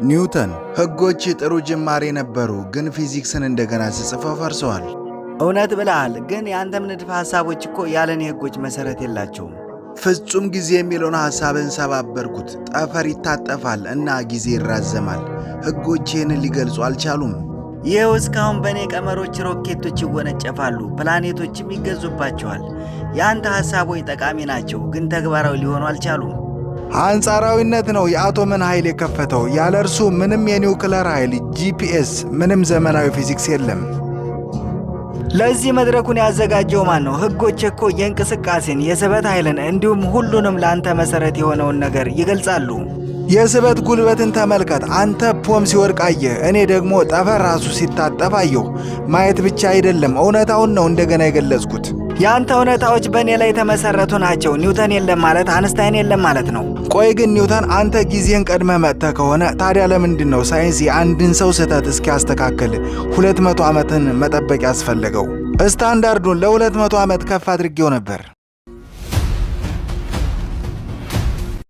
ኒውተን ሕጎች ጥሩ ጅማሬ ነበሩ፣ ግን ፊዚክስን እንደገና ስጽፈው ፈርሰዋል። እውነት ብለሃል፣ ግን የአንተም ንድፈ ሐሳቦች እኮ ያለኔ ሕጎች መሠረት የላቸውም። ፍጹም ጊዜ የሚለውን ሐሳብን ሰባበርኩት። ጠፈር ይታጠፋል እና ጊዜ ይራዘማል። ሕጎች ይህንን ሊገልጹ አልቻሉም። ይኸው እስካሁን በእኔ ቀመሮች ሮኬቶች ይወነጨፋሉ፣ ፕላኔቶችም ይገዙባቸዋል። የአንተ ሐሳቦች ጠቃሚ ናቸው፣ ግን ተግባራዊ ሊሆኑ አልቻሉም። አንጻራዊነት ነው የአቶምን ኃይል የከፈተው። ያለ እርሱ ምንም የኒውክለር ኃይል፣ ጂፒኤስ፣ ምንም ዘመናዊ ፊዚክስ የለም። ለዚህ መድረኩን ያዘጋጀው ማን ነው? ሕጎች እኮ የእንቅስቃሴን፣ የስበት ኃይልን እንዲሁም ሁሉንም ለአንተ መሠረት የሆነውን ነገር ይገልጻሉ። የስበት ጉልበትን ተመልከት። አንተ ፖም ሲወድቅ አየህ፣ እኔ ደግሞ ጠፈር ራሱ ሲታጠፍ አየሁ። ማየት ብቻ አይደለም፣ እውነታውን ነው እንደገና የገለጽኩት። የአንተ እውነታዎች በእኔ ላይ የተመሠረቱ ናቸው። ኒውተን የለም ማለት አንስታይን የለም ማለት ነው። ቆይ ግን ኒውተን፣ አንተ ጊዜን ቀድመህ መጥተህ ከሆነ ታዲያ ለምንድን ነው ሳይንስ የአንድን ሰው ስህተት እስኪያስተካክል 200 ዓመትን መጠበቅ ያስፈለገው? ስታንዳርዱን ለ200 ዓመት ከፍ አድርጌው ነበር።